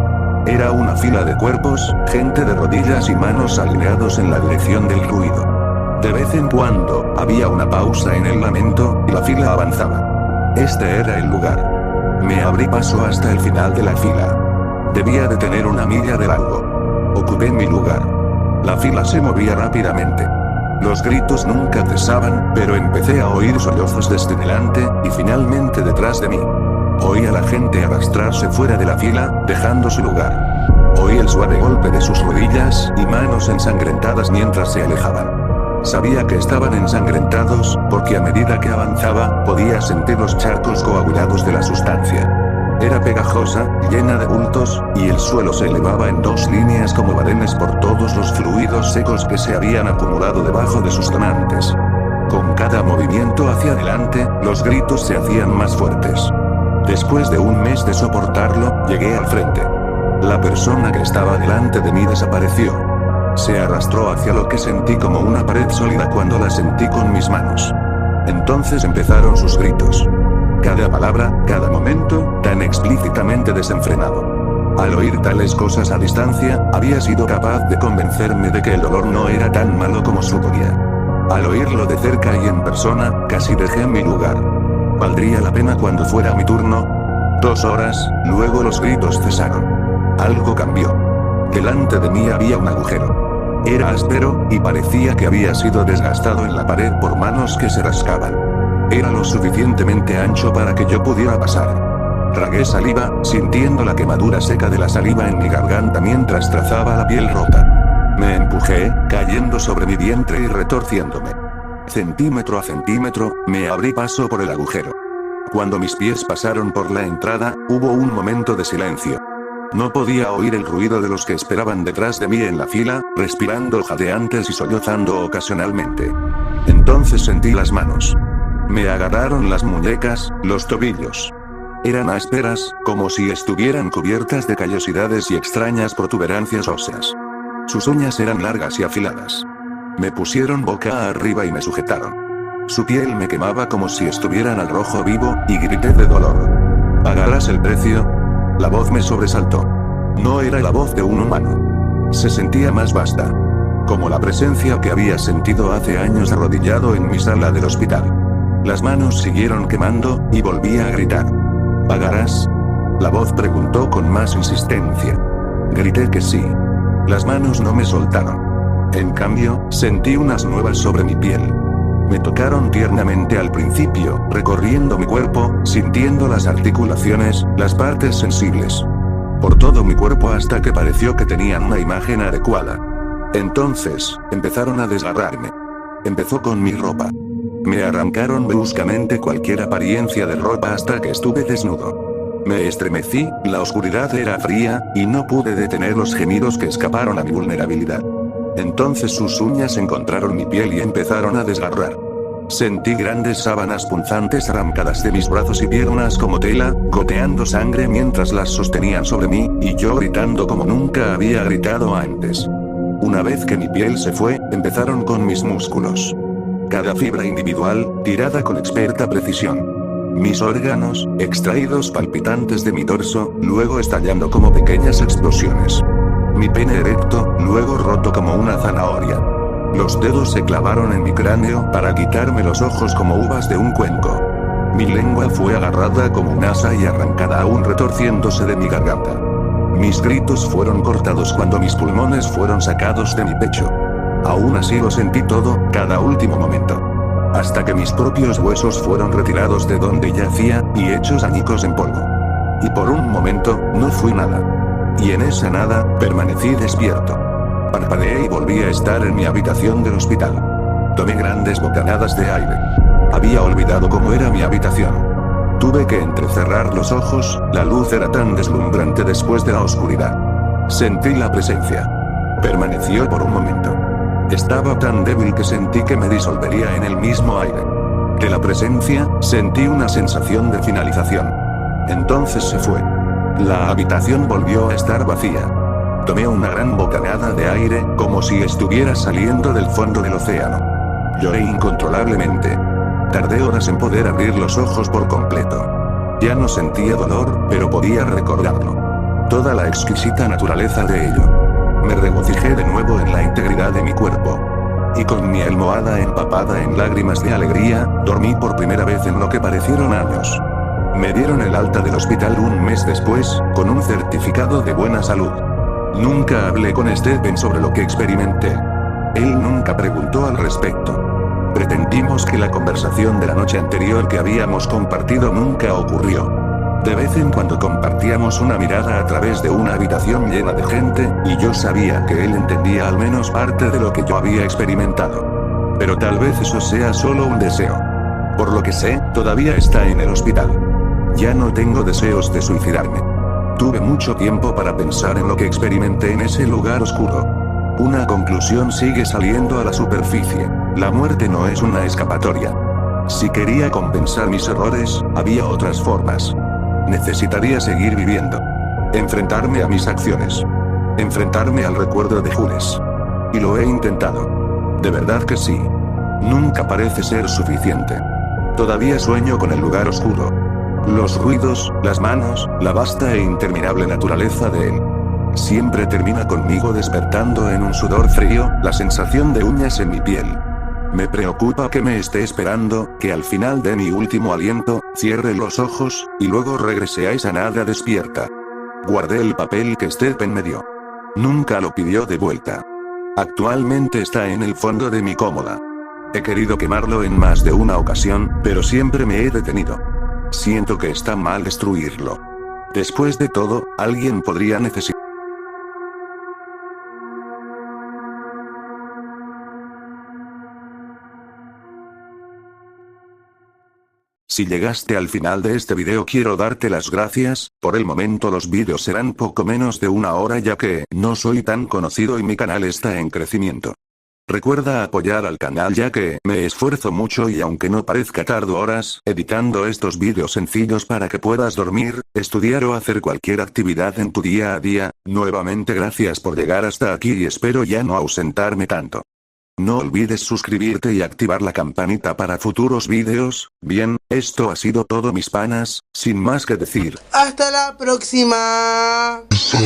Era una fila de cuerpos, gente de rodillas y manos alineados en la dirección del ruido. De vez en cuando, había una pausa en el lamento, y la fila avanzaba. Este era el lugar. Me abrí paso hasta el final de la fila. Debía de tener una milla de largo. Ocupé mi lugar. La fila se movía rápidamente. Los gritos nunca cesaban, pero empecé a oír sollozos desde delante, y finalmente detrás de mí. Oí a la gente arrastrarse fuera de la fila, dejando su lugar. Oí el suave golpe de sus rodillas y manos ensangrentadas mientras se alejaban. Sabía que estaban ensangrentados, porque a medida que avanzaba, podía sentir los charcos coagulados de la sustancia. Era pegajosa, llena de bultos, y el suelo se elevaba en dos líneas como badenes por todos los fluidos secos que se habían acumulado debajo de sus donantes. Con cada movimiento hacia adelante, los gritos se hacían más fuertes. Después de un mes de soportarlo, llegué al frente. La persona que estaba delante de mí desapareció. Se arrastró hacia lo que sentí como una pared sólida cuando la sentí con mis manos. Entonces empezaron sus gritos. Cada palabra, cada momento, tan explícitamente desenfrenado. Al oír tales cosas a distancia, había sido capaz de convencerme de que el dolor no era tan malo como suponía. Al oírlo de cerca y en persona, casi dejé mi lugar. ¿Valdría la pena cuando fuera mi turno? 2 horas, luego los gritos cesaron. Algo cambió. Delante de mí había un agujero. Era áspero, y parecía que había sido desgastado en la pared por manos que se rascaban. Era lo suficientemente ancho para que yo pudiera pasar. Tragué saliva, sintiendo la quemadura seca de la saliva en mi garganta mientras trazaba la piel rota. Me empujé, cayendo sobre mi vientre y retorciéndome. Centímetro a centímetro, me abrí paso por el agujero. Cuando mis pies pasaron por la entrada, hubo un momento de silencio. No podía oír el ruido de los que esperaban detrás de mí en la fila, respirando jadeantes y sollozando ocasionalmente. Entonces sentí las manos. Me agarraron las muñecas, los tobillos. Eran ásperas, como si estuvieran cubiertas de callosidades y extrañas protuberancias óseas. Sus uñas eran largas y afiladas. Me pusieron boca arriba y me sujetaron. Su piel me quemaba como si estuvieran al rojo vivo, y grité de dolor. ¿Pagarás el precio? La voz me sobresaltó. No era la voz de un humano. Se sentía más vasta. Como la presencia que había sentido hace años arrodillado en mi sala del hospital. Las manos siguieron quemando, y volví a gritar. ¿Pagarás? La voz preguntó con más insistencia. Grité que sí. Las manos no me soltaron. En cambio, sentí unas nuevas sobre mi piel. Me tocaron tiernamente al principio, recorriendo mi cuerpo, sintiendo las articulaciones, las partes sensibles. Por todo mi cuerpo hasta que pareció que tenían una imagen adecuada. Entonces, empezaron a desgarrarme. Empezó con mi ropa. Me arrancaron bruscamente cualquier apariencia de ropa hasta que estuve desnudo. Me estremecí, la oscuridad era fría, y no pude detener los gemidos que escaparon a mi vulnerabilidad. Entonces sus uñas encontraron mi piel y empezaron a desgarrar. Sentí grandes sábanas punzantes arrancadas de mis brazos y piernas como tela, goteando sangre mientras las sostenían sobre mí, y yo gritando como nunca había gritado antes. Una vez que mi piel se fue, empezaron con mis músculos. Cada fibra individual, tirada con experta precisión. Mis órganos, extraídos palpitantes de mi torso, luego estallando como pequeñas explosiones. Mi pene erecto, luego roto como una zanahoria. Los dedos se clavaron en mi cráneo para quitarme los ojos como uvas de un cuenco. Mi lengua fue agarrada como un asa y arrancada aún retorciéndose de mi garganta. Mis gritos fueron cortados cuando mis pulmones fueron sacados de mi pecho. Aún así lo sentí todo, cada último momento. Hasta que mis propios huesos fueron retirados de donde yacía, y hechos añicos en polvo. Y por un momento, no fui nada. Y en esa nada, permanecí despierto. Parpadeé y volví a estar en mi habitación del hospital. Tomé grandes bocanadas de aire. Había olvidado cómo era mi habitación. Tuve que entrecerrar los ojos, la luz era tan deslumbrante después de la oscuridad. Sentí la presencia. Permaneció por un momento. Estaba tan débil que sentí que me disolvería en el mismo aire. De la presencia, sentí una sensación de finalización. Entonces se fue. La habitación volvió a estar vacía. Tomé una gran bocanada de aire, como si estuviera saliendo del fondo del océano. Lloré incontrolablemente. Tardé horas en poder abrir los ojos por completo. Ya no sentía dolor, pero podía recordarlo. Toda la exquisita naturaleza de ello. Me regocijé de nuevo en la integridad de mi cuerpo. Y con mi almohada empapada en lágrimas de alegría, dormí por primera vez en lo que parecieron años. Me dieron el alta del hospital un mes después, con un certificado de buena salud. Nunca hablé con Stephen sobre lo que experimenté. Él nunca preguntó al respecto. Pretendimos que la conversación de la noche anterior que habíamos compartido nunca ocurrió. De vez en cuando compartíamos una mirada a través de una habitación llena de gente, y yo sabía que él entendía al menos parte de lo que yo había experimentado. Pero tal vez eso sea solo un deseo. Por lo que sé, todavía está en el hospital. Ya no tengo deseos de suicidarme. Tuve mucho tiempo para pensar en lo que experimenté en ese lugar oscuro. Una conclusión sigue saliendo a la superficie. La muerte no es una escapatoria. Si quería compensar mis errores, había otras formas. Necesitaría seguir viviendo. Enfrentarme a mis acciones. Enfrentarme al recuerdo de Jules. Y lo he intentado. De verdad que sí. Nunca parece ser suficiente. Todavía sueño con el lugar oscuro. Los ruidos, las manos, la vasta e interminable naturaleza de él. Siempre termina conmigo despertando en un sudor frío, la sensación de uñas en mi piel. Me preocupa que me esté esperando, que al final de mi último aliento, cierre los ojos, y luego regrese a esa nada despierta. Guardé el papel que Stephen me dio. Nunca lo pidió de vuelta. Actualmente está en el fondo de mi cómoda. He querido quemarlo en más de una ocasión, pero siempre me he detenido. Siento que está mal destruirlo. Después de todo, alguien podría necesitar. Si llegaste al final de este video quiero darte las gracias, por el momento los vídeos serán poco menos de 1 hora ya que no soy tan conocido y mi canal está en crecimiento. Recuerda apoyar al canal ya que me esfuerzo mucho y aunque no parezca tardo horas editando estos vídeos sencillos para que puedas dormir, estudiar o hacer cualquier actividad en tu día a día. Nuevamente gracias por llegar hasta aquí y espero ya no ausentarme tanto. No olvides suscribirte y activar la campanita para futuros vídeos. Bien, esto ha sido todo mis panas, sin más que decir. ¡Hasta la próxima! So